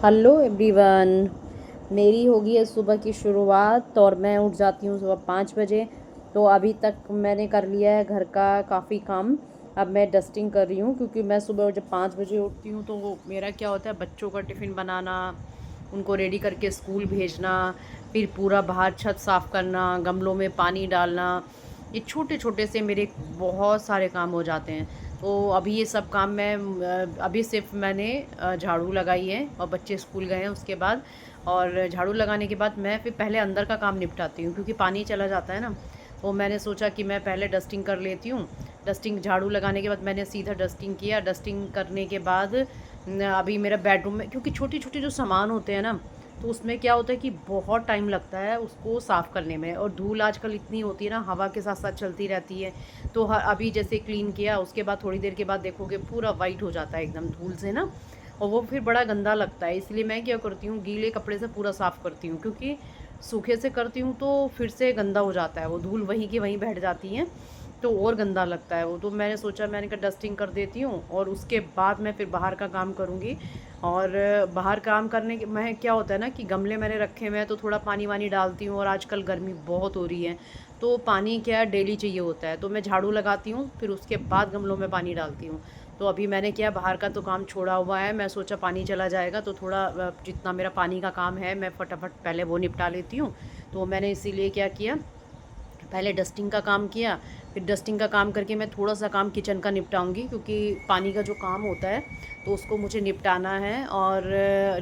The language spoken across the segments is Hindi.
Hello everyone. मेरी होगी है सुबह की शुरुआत और मैं उठ जाती हूँ सुबह 5 बजे। तो अभी तक मैंने कर लिया है घर का काफ़ी काम। अब मैं डस्टिंग कर रही हूँ क्योंकि मैं सुबह जब 5 बजे उठती हूँ तो मेरा क्या होता है, बच्चों का टिफ़िन बनाना, उनको रेडी करके स्कूल भेजना, फिर पूरा बाहर छत साफ़ करना, गमलों में पानी डालना, ये छोटे छोटे से मेरे बहुत सारे काम हो जाते हैं। तो अभी ये सब काम मैं अभी सिर्फ मैंने झाड़ू लगाई है और बच्चे स्कूल गए हैं उसके बाद। और झाड़ू लगाने के बाद मैं फिर पहले अंदर का काम निपटाती हूँ क्योंकि पानी चला जाता है ना। तो मैंने सोचा कि मैं पहले डस्टिंग कर लेती हूँ। डस्टिंग झाड़ू लगाने के बाद मैंने सीधा डस्टिंग किया। डस्टिंग करने के बाद अभी मेरा बेडरूम में, क्योंकि छोटे छोटे जो सामान होते हैं ना, तो उसमें क्या होता है कि बहुत टाइम लगता है उसको साफ़ करने में। और धूल आजकल इतनी होती है ना, हवा के साथ साथ चलती रहती है। तो अभी जैसे क्लीन किया, उसके बाद थोड़ी देर के बाद देखोगे पूरा वाइट हो जाता है एकदम धूल से ना। और वो फिर बड़ा गंदा लगता है। इसलिए मैं क्या करती हूँ, गीले कपड़े से पूरा साफ़ करती हूँ, क्योंकि सूखे से करती हूँ तो फिर से गंदा हो जाता है, वो धूल वहीं की वहीं बैठ जाती है, तो और गंदा लगता है वो। तो मैंने सोचा, मैंने कहा डस्टिंग कर देती हूँ और उसके बाद मैं फिर बाहर का काम करूँगी। और बाहर काम करने के मैं क्या होता है ना कि गमले मैंने रखे हुए हैं तो थोड़ा पानी वानी डालती हूँ। और आजकल गर्मी बहुत हो रही है तो पानी क्या डेली चाहिए होता है। तो मैं झाड़ू लगाती हूँ, फिर उसके बाद गमलों में पानी डालती हूँ। तो अभी मैंने क्या, बाहर का तो काम छोड़ा हुआ है। मैं सोचा पानी चला जाएगा तो थोड़ा जितना मेरा पानी का काम है मैं फटाफट पहले वो निपटा लेती हूँ। तो मैंने इसीलिए क्या किया, पहले डस्टिंग का काम किया। फिर डस्टिंग का काम करके मैं थोड़ा सा काम किचन का निपटाऊंगी, क्योंकि पानी का जो काम होता है तो उसको मुझे निपटाना है। और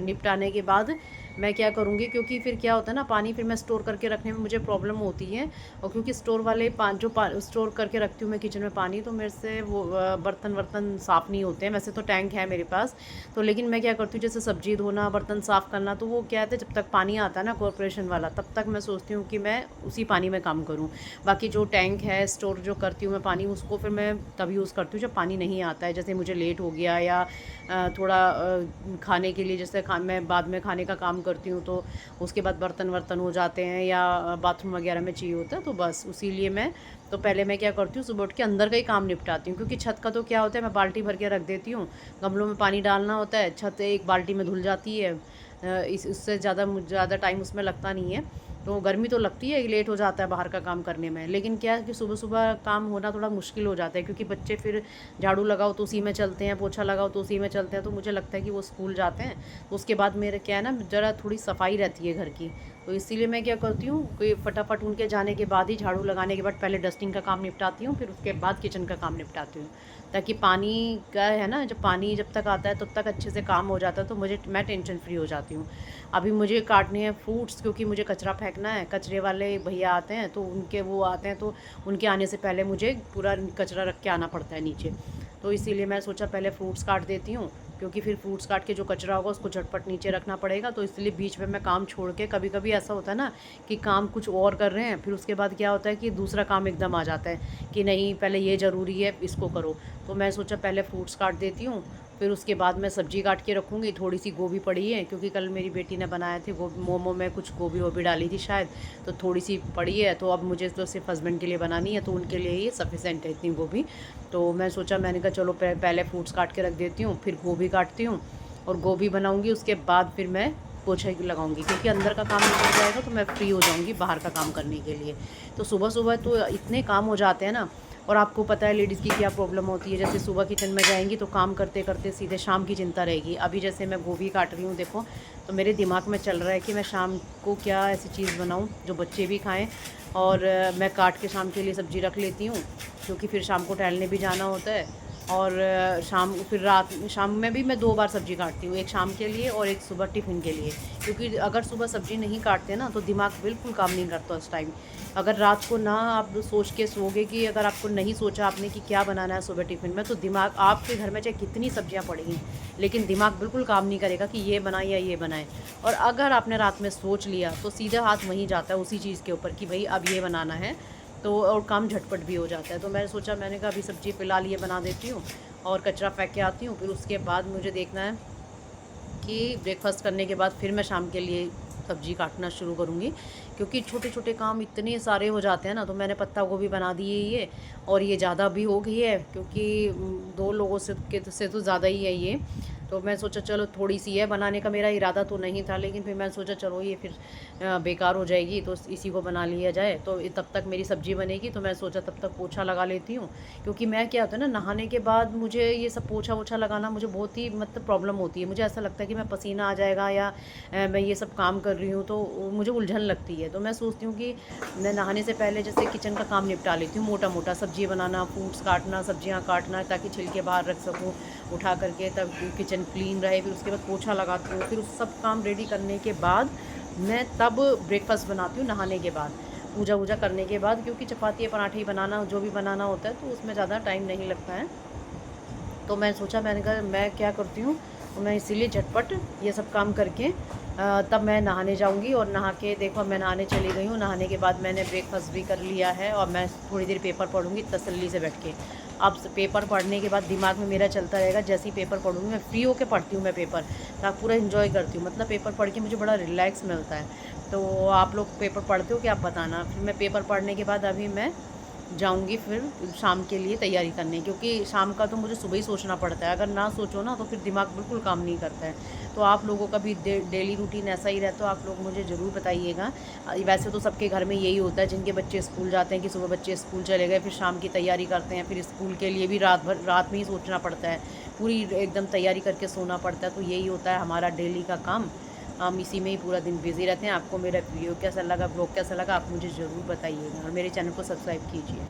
निपटाने के बाद मैं क्या करूँगी, क्योंकि फिर क्या होता है ना, पानी फिर मैं स्टोर करके रखने में मुझे प्रॉब्लम होती है। और क्योंकि स्टोर वाले स्टोर करके रखती हूँ मैं किचन में पानी, तो मेरे से वो बर्तन वर्तन साफ़ नहीं होते हैं। वैसे तो टैंक है मेरे पास, तो लेकिन मैं क्या करती हूँ, जैसे सब्जी धोना, बर्तन साफ़ करना, तो वो क्या है, जब तक पानी आता है ना कॉरपोरेशन वाला, तब तक मैं सोचती हूँ कि मैं उसी पानी में काम करूँ। बाकी जो टैंक है, स्टोर जो करती हूँ मैं पानी, उसको फिर मैं तब यूज़ करती हूँ जब पानी नहीं आता है। जैसे मुझे लेट हो गया या थोड़ा खाने के लिए, जैसे मैं बाद में खाने का काम करती हूँ तो उसके बाद बर्तन वर्तन हो जाते हैं या बाथरूम वगैरह में चाहिए होता है, तो बस उसी लिए मैं, तो पहले मैं क्या करती हूँ, सुबह उठ के अंदर का ही काम निपटाती हूँ। क्योंकि छत का तो क्या होता है, मैं बाल्टी भर के रख देती हूँ, गमलों में पानी डालना होता है, छत एक बाल्टी में धुल जाती है। इससे ज़्यादा टाइम उसमें लगता नहीं है। तो गर्मी तो लगती है, लेट हो जाता है बाहर का काम करने में, लेकिन क्या है कि सुबह सुबह काम होना थोड़ा मुश्किल हो जाता है, क्योंकि बच्चे फिर झाड़ू लगाओ तो उसी में चलते हैं, पोछा लगाओ तो उसी में चलते हैं। तो मुझे लगता है कि वो स्कूल जाते हैं तो उसके बाद मेरे क्या है ना, ज़रा थोड़ी सफाई रहती है घर की। तो इसीलिए मैं क्या करती हूँ कि फटाफट उनके जाने के बाद ही, झाड़ू लगाने के बाद पहले डस्टिंग का काम निपटाती हूँ, फिर उसके बाद किचन का काम निपटाती हूँ। ताकि पानी का है ना, जब तक आता है तब तक अच्छे से काम हो जाता है, तो मैं टेंशन फ्री हो जाती हूँ। अभी मुझे काटने हैं फ्रूट्स, क्योंकि मुझे कचरा फेंकना है। कचरे वाले भैया आते हैं तो वो आते हैं, तो उनके आने से पहले मुझे पूरा कचरा रख के आना पड़ता है नीचे। तो इसीलिए मैं सोचा पहले फ्रूट्स काट देती हूँ, क्योंकि फिर फ्रूट्स काट के जो कचरा होगा उसको झटपट नीचे रखना पड़ेगा। तो इसलिए बीच में मैं काम छोड़ के, कभी कभी ऐसा होता है ना कि काम कुछ और कर रहे हैं, फिर उसके बाद क्या होता है कि दूसरा काम एकदम आ जाता है कि नहीं पहले ये ज़रूरी है, इसको करो। तो मैं सोचा पहले फ्रूट्स काट देती हूँ, फिर उसके बाद मैं सब्ज़ी काट के रखूँगी। थोड़ी सी गोभी पड़ी है, क्योंकि कल मेरी बेटी ने बनाए थे गोभी मोमो में, कुछ गोभी वोभी डाली थी शायद, तो थोड़ी सी पड़ी है। तो अब मुझे तो सिर्फ हस्बैंड के लिए बनानी है, तो उनके लिए ही सफिशेंट है इतनी गोभी। तो मैं सोचा, मैंने कहा चलो पहले फ्रूट्स काट के रख देती हूँ, फिर गोभी काटती हूँ और गोभी बनाऊँगी। उसके बाद फिर मैं पोछा लगाऊंगी, क्योंकि अंदर का काम निकल जाएगा तो मैं फ्री हो जाऊंगी बाहर का काम करने के लिए। तो सुबह सुबह तो इतने काम हो जाते हैं ना। और आपको पता है लेडीज़ की क्या प्रॉब्लम होती है, जैसे सुबह किचन में जाएंगी तो काम करते करते सीधे शाम की चिंता रहेगी। अभी जैसे मैं गोभी काट रही हूँ देखो, तो मेरे दिमाग में चल रहा है कि मैं शाम को क्या ऐसी चीज़ बनाऊँ जो बच्चे भी खाएं। और मैं काट के शाम के लिए सब्ज़ी रख लेती हूँ, क्योंकि फिर शाम को टहलने भी जाना होता है। और शाम में भी मैं 2 बार सब्ज़ी काटती हूँ, एक शाम के लिए और एक सुबह टिफ़िन के लिए। क्योंकि अगर सुबह सब्ज़ी नहीं काटते ना तो दिमाग बिल्कुल काम नहीं करता उस टाइम। अगर रात को ना आप सोच के सोओगे, कि अगर आपको नहीं सोचा आपने कि क्या बनाना है सुबह टिफ़िन में, तो दिमाग आपके घर में चाहे कितनी सब्जियां पड़ी, लेकिन दिमाग बिल्कुल काम नहीं करेगा कि ये बनाए या ये बनाए। और अगर आपने रात में सोच लिया तो सीधा हाथ वहीं जाता है उसी चीज़ के ऊपर कि भाई अब ये बनाना है, तो और काम झटपट भी हो जाता है। तो मैंने सोचा, मैंने कहा अभी सब्ज़ी फ़िलहाल ये बना देती हूँ और कचरा फेंक के आती हूँ। फिर उसके बाद मुझे देखना है कि ब्रेकफास्ट करने के बाद फिर मैं शाम के लिए सब्ज़ी काटना शुरू करूँगी, क्योंकि छोटे छोटे काम इतने सारे हो जाते हैं ना। तो मैंने पत्ता गोभी बना दी है ये, और ये ज़्यादा भी हो गई है, क्योंकि 2 लोगों से तो ज़्यादा ही है ये। तो मैं सोचा चलो थोड़ी सी है, बनाने का मेरा इरादा तो नहीं था, लेकिन फिर मैं सोचा चलो ये फिर बेकार हो जाएगी तो इसी को बना लिया जाए। तो तब तक मेरी सब्ज़ी बनेगी, तो मैं सोचा तब तक पोछा लगा लेती हूँ। क्योंकि मैं क्या होता है ना, नहाने के बाद मुझे ये सब पोछा वोछा लगाना मुझे बहुत ही मतलब प्रॉब्लम होती है। मुझे ऐसा लगता है कि मैं पसीना आ जाएगा, या मैं ये सब काम कर रही हूँ तो मुझे उलझन लगती है। तो मैं सोचती हूँ कि मैं नहाने से पहले जैसे किचन का काम निपटा लेती हूँ, मोटा मोटा सब्ज़ी बनाना, फ्रूट्स काटना, सब्जियाँ काटना, ताकि छिलके बाहर रख सकूँ उठा करके, तब किचन क्लीन रहे। फिर उसके बाद पोछा लगाती हूँ, फिर उस सब काम रेडी करने के बाद मैं तब ब्रेकफास्ट बनाती हूँ नहाने के बाद, पूजा वूजा करने के बाद। क्योंकि चपाती या पराठे ही बनाना, जो भी बनाना होता है, तो उसमें ज़्यादा टाइम नहीं लगता है। तो मैं सोचा, मैंने कहा मैं क्या करती हूँ, मैं इसीलिए झटपट ये सब काम करके तब मैं नहाने जाऊँगी। और नहा के देखो मैं नहाने चली गई हूँ। नहाने के बाद मैंने ब्रेकफास्ट भी कर लिया है, और मैं थोड़ी देर पेपर पढ़ूँगी तसल्ली से बैठ के। अब पेपर पढ़ने के बाद दिमाग में मेरा चलता रहेगा, जैसे ही पेपर पढ़ूँगी, मैं फ्री होकर पढ़ती हूँ मैं पेपर, ताकि पूरा इन्जॉय करती हूँ। मतलब पेपर पढ़ के मुझे बड़ा रिलैक्स मिलता है। तो आप लोग पेपर पढ़ते हो कि आप बताना। फिर मैं पेपर पढ़ने के बाद अभी मैं जाऊँगी फिर शाम के लिए तैयारी करने, क्योंकि शाम का तो मुझे सुबह ही सोचना पड़ता है। अगर ना सोचो ना तो फिर दिमाग बिल्कुल काम नहीं करता है। तो आप लोगों का भी डेली रूटीन ऐसा ही रहता है, आप लोग मुझे ज़रूर बताइएगा। वैसे तो सबके घर में यही होता है, जिनके बच्चे स्कूल जाते हैं कि सुबह बच्चे स्कूल चले गए, फिर शाम की तैयारी करते हैं, फिर स्कूल के लिए भी रात में ही सोचना पड़ता है, पूरी एकदम तैयारी करके सोना पड़ता है। तो यही होता है हमारा डेली का काम, हम इसी में ही पूरा दिन बिज़ी रहते हैं। आपको मेरा वीडियो कैसा लगा, ब्लॉग कैसा लगा, आप मुझे ज़रूर बताइएगा, और मेरे चैनल को सब्सक्राइब कीजिए।